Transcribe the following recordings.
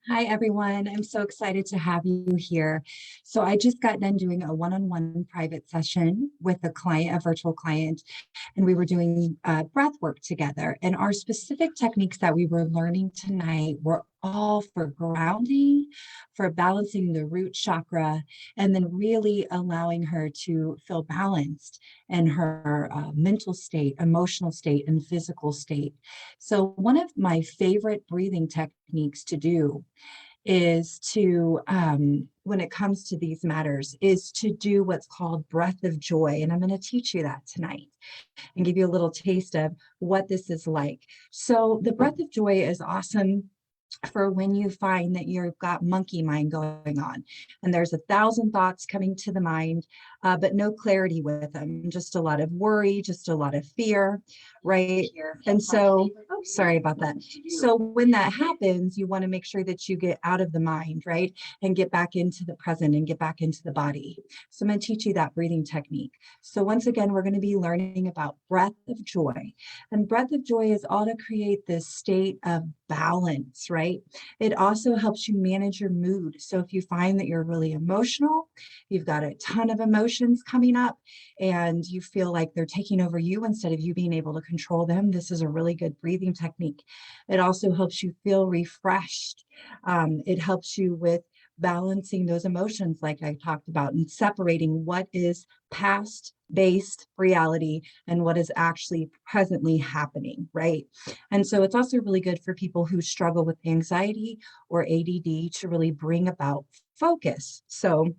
Hi, everyone. I'm so excited to have you here. So I just got done doing a one-on-one private session with a client, a virtual client, and we were doing breath work together. And our specific techniques that we were learning tonight were all for grounding, for balancing the root chakra, and then really allowing her to feel balanced in her mental state, emotional state, and physical state. So one of my favorite breathing techniques to do is to when it comes to these matters is to do what's called breath of joy, and I'm going to teach you that tonight and give you a little taste of what this is like. So the breath of joy is awesome for when you find that you've got monkey mind going on and there's 1,000 thoughts coming to the mind, but no clarity with them, just a lot of worry, just a lot of fear, right? And so, oh, sorry about that. So when that happens, you want to make sure that you get out of the mind, right? And get back into the present and get back into the body. So I'm going to teach you that breathing technique. So once again, we're going to be learning about breath of joy. And breath of joy is all to create this state of balance, right? It also helps you manage your mood. So if you find that you're really emotional, you've got a ton of emotions coming up, and you feel like they're taking over you instead of you being able to control them, this is a really good breathing technique. It also helps you feel refreshed. It helps you with balancing those emotions, like I talked about, and separating what is past based reality and what is actually presently happening, right? And so it's also really good for people who struggle with anxiety or ADD to really bring about focus. So,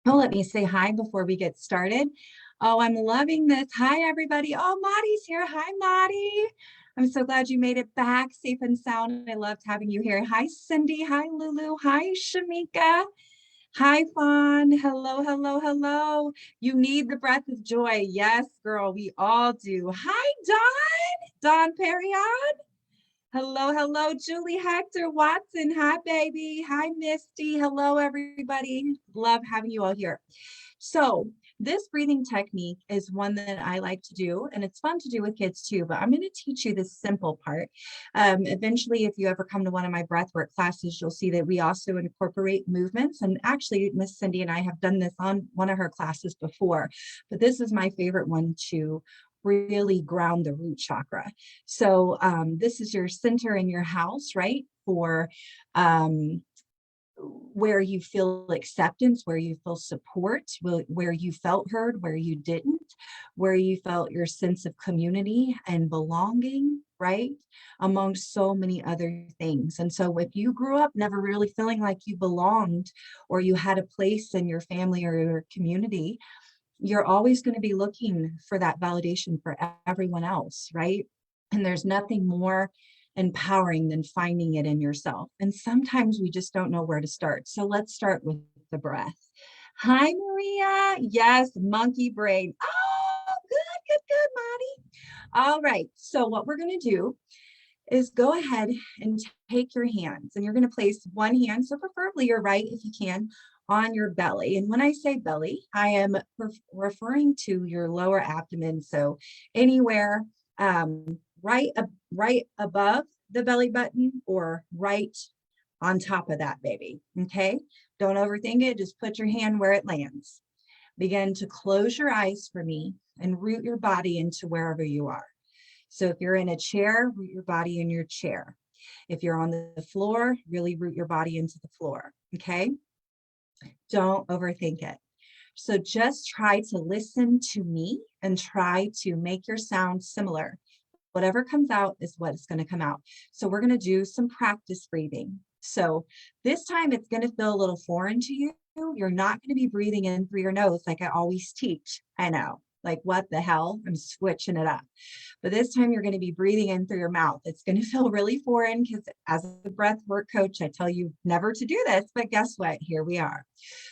oh, let me say hi before we get started. Oh, I'm loving this. Hi, everybody. Oh, Maddie's here. Hi, Maddie. I'm so glad you made it back safe and sound. I loved having you here. Hi, Cindy. Hi, Lulu. Hi, Shamika. Hi, Fawn. Hello, hello, hello. You need the breath of joy. Yes, girl, we all do. Hi, Dawn. Dawn Perrion. Hello, hello, Julie Hector Watson. Hi, baby. Hi, Misty. Hello, everybody. Love having you all here. So this breathing technique is one that I like to do, and it's fun to do with kids too, but I'm going to teach you the simple part. Eventually, if you ever come to one of my breathwork classes, you'll see that we also incorporate movements. And actually, Miss Cindy and I have done this on one of her classes before, but this is my favorite one to really ground the root chakra. So this is your center in your house, right? For where you feel acceptance, where you feel support, where you felt heard, where you didn't, where you felt your sense of community and belonging, right? Among so many other things. And so if you grew up never really feeling like you belonged or you had a place in your family or your community, you're always going to be looking for that validation for everyone else, right? And there's nothing more empowering than finding it in yourself. And sometimes we just don't know where to start. So let's start with the breath. Hi, Maria. Yes, monkey brain. Oh, good, Maddie. All right. So what we're going to do is go ahead and take your hands, and you're going to place one hand, so preferably your right if you can, on your belly. And when I say belly, I am referring to your lower abdomen. So anywhere right above the belly button or right on top of that, baby. Okay. Don't overthink it. Just put your hand where it lands. Begin to close your eyes for me and root your body into wherever you are. So if you're in a chair, root your body in your chair. If you're on the floor, really root your body into the floor. Okay. Don't overthink it. So just try to listen to me and try to make your sound similar. Whatever comes out is what is going to come out. So we're going to do some practice breathing. So this time it's going to feel a little foreign to you. You're not going to be breathing in through your nose like I always teach. I know, like what the hell? I'm switching it up. But this time you're going to be breathing in through your mouth. It's going to feel really foreign because as a breath work coach, I tell you never to do this, but guess what? Here we are.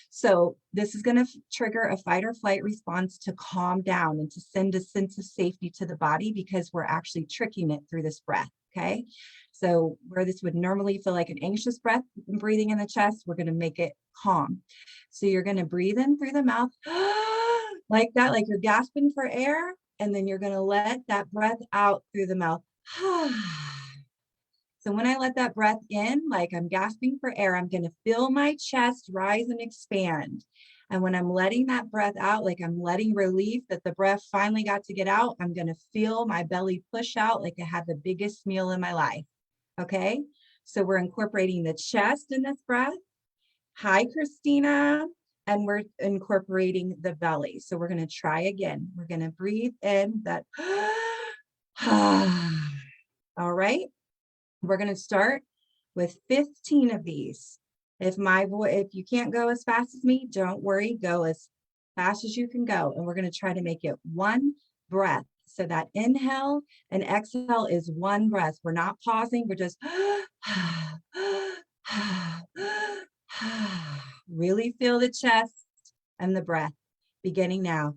So this is going to trigger a fight or flight response to calm down and to send a sense of safety to the body because we're actually tricking it through this breath. Okay. So where this would normally feel like an anxious breath, breathing in the chest, we're going to make it calm. So you're going to breathe in through the mouth like that, like you're gasping for air. And then you're going to let that breath out through the mouth. So when I let that breath in, like I'm gasping for air, I'm going to feel my chest rise and expand. And when I'm letting that breath out, like I'm letting relief that the breath finally got to get out, I'm going to feel my belly push out like I had the biggest meal in my life. Okay. So we're incorporating the chest in this breath. Hi, Christina. And we're incorporating the belly. So we're going to try again. We're going to breathe in that. All right. We're going to start with 15 of these. If you can't go as fast as me, don't worry, go as fast as you can go. And we're going to try to make it one breath. So that inhale and exhale is one breath. We're not pausing. We're just really feel the chest and the breath beginning now.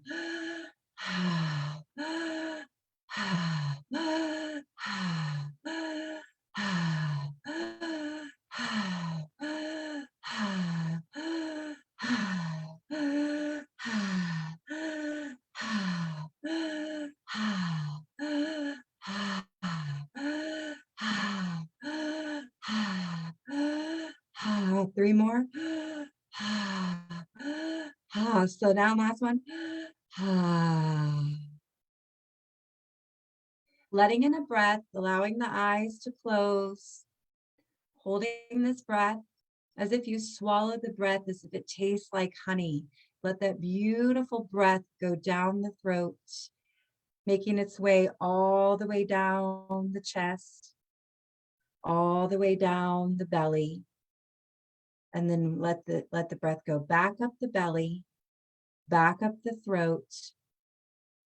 Three more. Slow down, last one. Letting in a breath, allowing the eyes to close, holding this breath as if you swallowed the breath, as if it tastes like honey. Let that beautiful breath go down the throat, making its way all the way down the chest, all the way down the belly. And then let the breath go back up the belly, back up the throat,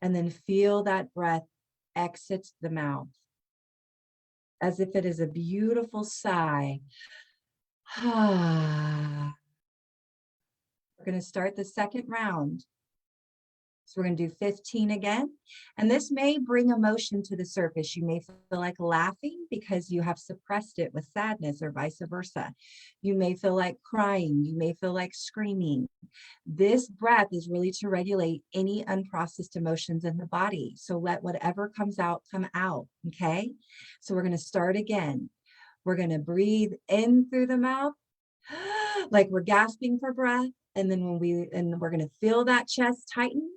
and then feel that breath exit the mouth as if it is a beautiful sigh. We're going to start the second round. So we're going to do 15 again. And this may bring emotion to the surface. You may feel like laughing because you have suppressed it with sadness or vice versa. You may feel like crying. You may feel like screaming. This breath is really to regulate any unprocessed emotions in the body. So let whatever comes out, come out. Okay. So we're going to start again. We're going to breathe in through the mouth, like we're gasping for breath. And then we're going to feel that chest tighten.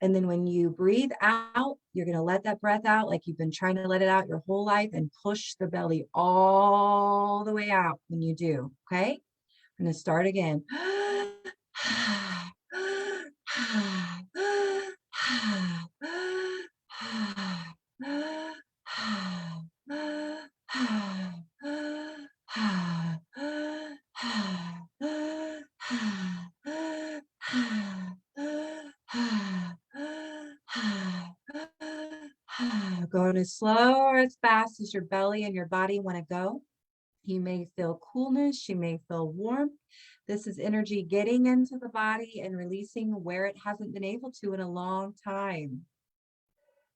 And then when you breathe out, you're going to let that breath out like you've been trying to let it out your whole life and push the belly all the way out when you do. Okay. I'm going to start again. Going as slow or as fast as your belly and your body want to go. You may feel coolness, you may feel warmth. This is energy getting into the body and releasing where it hasn't been able to in a long time.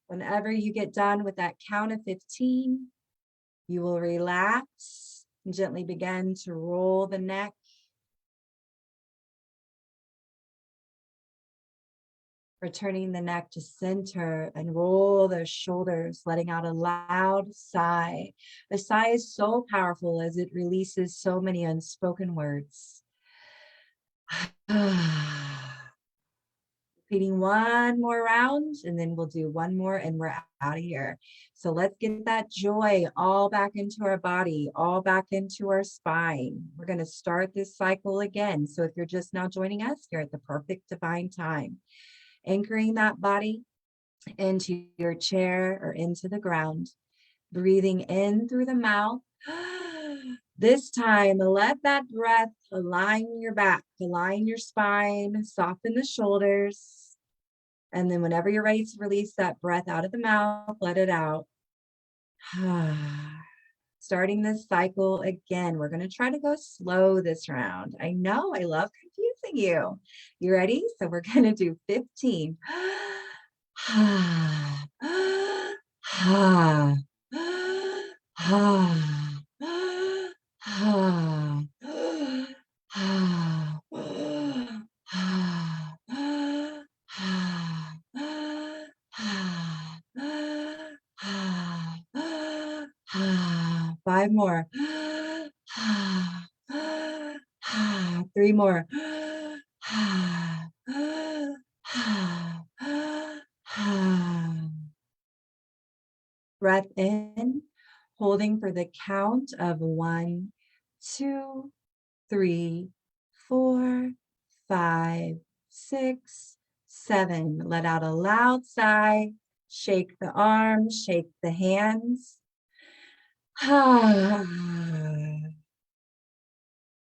Whenever you get done with that count of 15, you will relax and gently begin to roll the neck. Returning the neck to center and roll those shoulders, letting out a loud sigh. The sigh is so powerful as it releases so many unspoken words. Repeating one more round, and then we'll do one more and we're out of here. So let's get that joy all back into our body, all back into our spine. We're going to start this cycle again. So if you're just now joining us, you're at the perfect divine time. Anchoring that body into your chair or into the ground, breathing in through the mouth. This time, let that breath align your back, align your spine, soften the shoulders. And then whenever you're ready to release that breath out of the mouth, let it out. Starting this cycle again. We're going to try to go slow this round. I know, I love confusing you. You ready? So we're going to do 15. 5 more. 3 more. Breath in, holding for the count of 1, 2, 3, 4, 5, 6, 7. Let out a loud sigh. Shake the arms, shake the hands.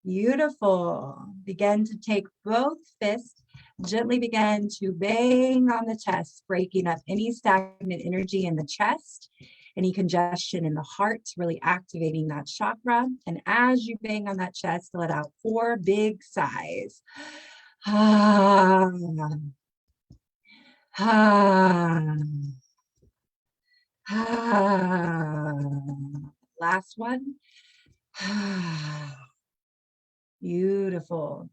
Beautiful. Begin to take both fists, gently begin to bang on the chest, breaking up any stagnant energy in the chest, any congestion in the heart, really activating that chakra. And as you bang on that chest, let out 4 big sighs. Last one. Beautiful.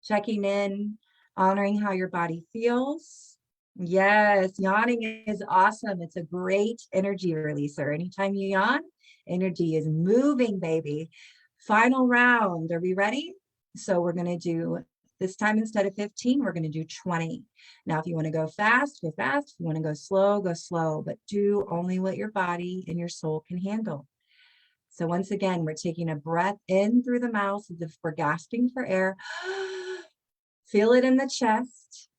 Checking in, honoring how your body feels. Yes, yawning is awesome. It's a great energy releaser. Anytime you yawn, energy is moving, baby. Final round. Are we ready? So we're going to do this time, instead of 15, we're going to do 20. Now, if you want to go fast, go fast. If you want to go slow, but do only what your body and your soul can handle. So once again, we're taking a breath in through the mouth as if we're gasping for air. Feel it in the chest.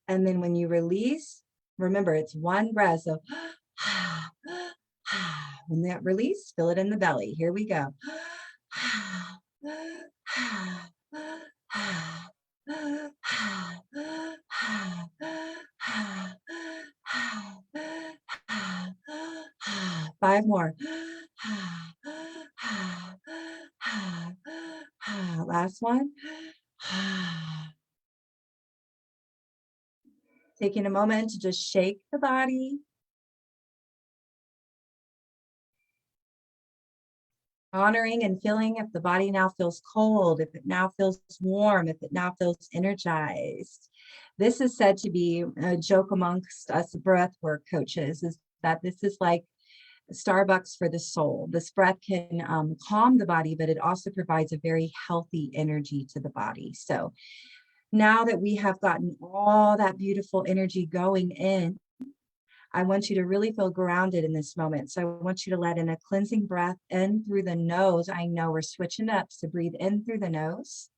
And then when you release, remember it's one breath. So when that release, feel it in the belly. Here we go. 5 more. Last one. Taking a moment to just shake the body. Honoring and feeling if the body now feels cold, if it now feels warm, if it now feels energized. This is said to be a joke amongst us breathwork coaches, is that this is like Starbucks for the soul. This breath can calm the body, but it also provides a very healthy energy to the body. So now that we have gotten all that beautiful energy going in, I want you to really feel grounded in this moment. So I want you to let in a cleansing breath in through the nose. I know we're switching up, so breathe in through the nose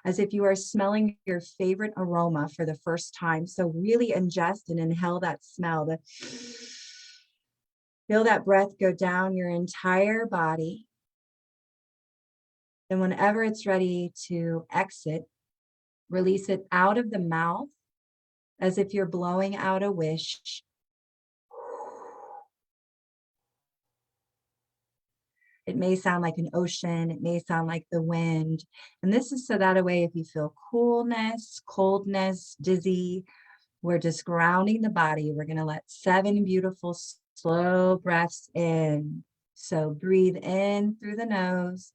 as if you are smelling your favorite aroma for the first time. So really ingest and inhale that smell. Feel that breath go down your entire body. And whenever it's ready to exit, release it out of the mouth as if you're blowing out a wish. It may sound like an ocean. It may sound like the wind. And this is so that way if you feel coolness, coldness, dizzy, we're just grounding the body. We're going to let 7 beautiful, slow breaths in. So breathe in through the nose.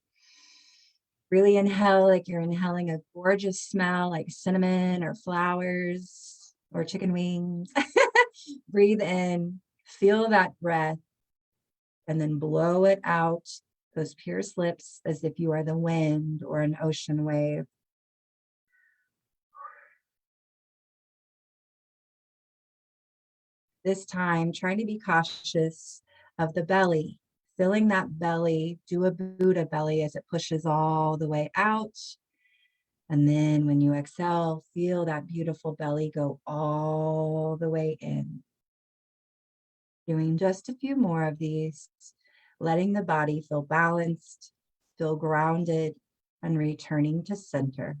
Really inhale like you're inhaling a gorgeous smell like cinnamon or flowers or chicken wings. Breathe in, feel that breath, and then blow it out, those pursed lips, as if you are the wind or an ocean wave. This time, trying to be cautious of the belly, filling that belly, do a Buddha belly as it pushes all the way out. And then when you exhale, feel that beautiful belly go all the way in. Doing just a few more of these, letting the body feel balanced, feel grounded, and returning to center.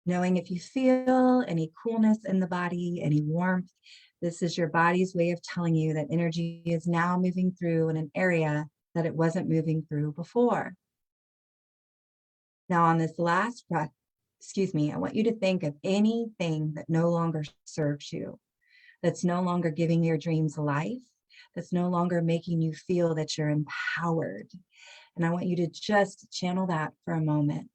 Knowing if you feel any coolness in the body, any warmth, this is your body's way of telling you that energy is now moving through in an area that it wasn't moving through before. Now on this last breath, I want you to think of anything that no longer serves you, that's no longer giving your dreams life, that's no longer making you feel that you're empowered. And I want you to just channel that for a moment.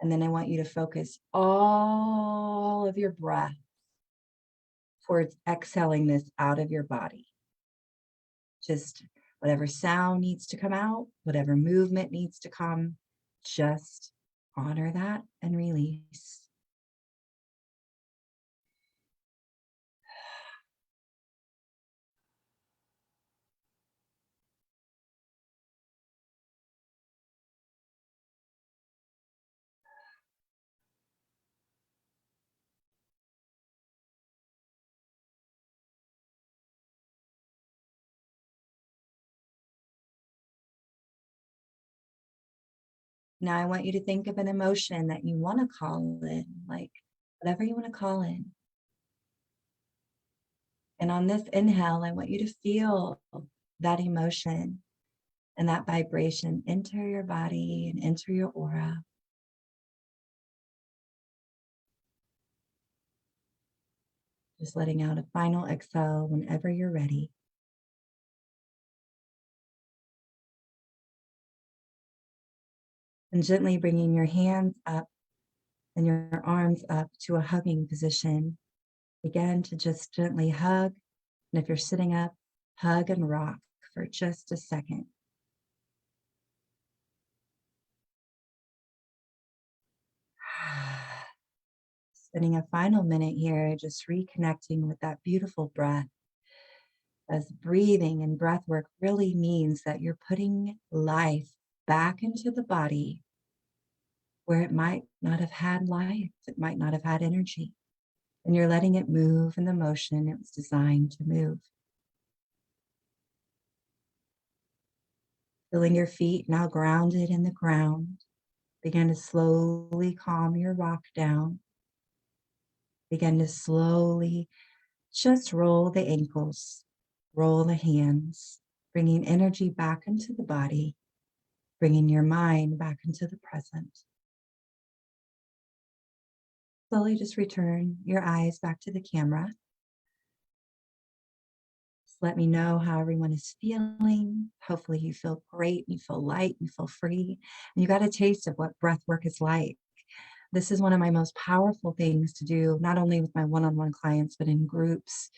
And then I want you to focus all of your breath towards exhaling this out of your body. Just whatever sound needs to come out, whatever movement needs to come, just honor that and release. Now I want you to think of an emotion that you want to call in, like whatever you want to call in. And on this inhale, I want you to feel that emotion and that vibration enter your body and enter your aura. Just letting out a final exhale whenever you're ready. And gently bringing your hands up and your arms up to a hugging position. Begin to just gently hug. And if you're sitting up, hug and rock for just a second. Spending a final minute here, just reconnecting with that beautiful breath. As breathing and breath work really means that you're putting life back into the body where it might not have had life, it might not have had energy. And you're letting it move in the motion it was designed to move. Feeling your feet now grounded in the ground. Begin to slowly calm your rock down. Begin to slowly just roll the ankles, roll the hands, bringing energy back into the body, bringing your mind back into the present. Slowly just return your eyes back to the camera. Just let me know how everyone is feeling. Hopefully you feel great, you feel light, you feel free, and you got a taste of what breath work is like. This is one of my most powerful things to do, not only with my one-on-one clients, but in groups,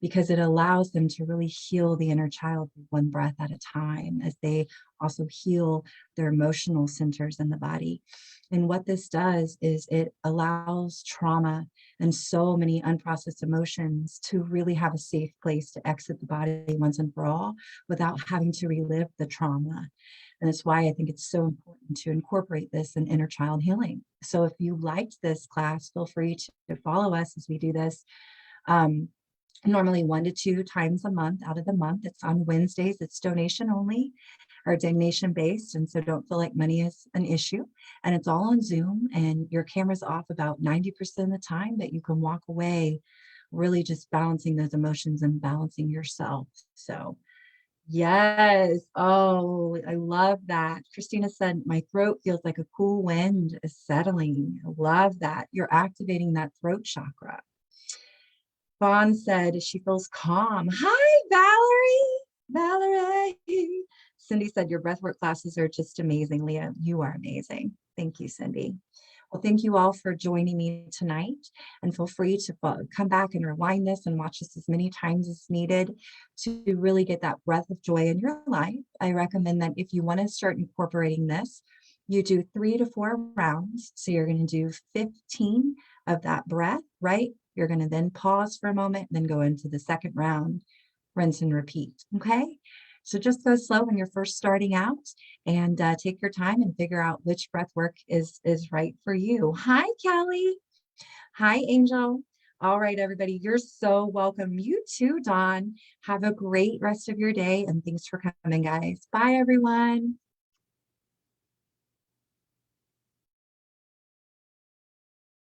because it allows them to really heal the inner child one breath at a time, as they also heal their emotional centers in the body. And what this does is it allows trauma and so many unprocessed emotions to really have a safe place to exit the body once and for all without having to relive the trauma. And that's why I think it's so important to incorporate this in inner child healing. So if you liked this class, feel free to follow us as we do this. Normally 1 to 2 times a month out of the month. It's on Wednesdays. It's donation only or donation based. And so don't feel like money is an issue. And it's all on Zoom and your camera's off about 90% of the time, that you can walk away really just balancing those emotions and balancing yourself. So yes. Oh, I love that. Christina said, my throat feels like a cool wind is settling. I love that. You're activating that throat chakra. Fawn said she feels calm. Hi, Valerie. Valerie. Cindy said your breathwork classes are just amazing. Leah, you are amazing. Thank you, Cindy. Well, thank you all for joining me tonight, and feel free to come back and rewind this and watch this as many times as needed to really get that breath of joy in your life. I recommend that if you want to start incorporating this, you do 3 to 4 rounds. So you're going to do 15 of that breath, right? You're going to then pause for a moment, then go into the second round, rinse and repeat. Okay. So just go slow when you're first starting out, and take your time and figure out which breath work is right for you. Hi, Kelly. Hi, Angel. All right, everybody, you're so welcome. You too, Dawn. Have a great rest of your day, and thanks for coming, guys. Bye, everyone.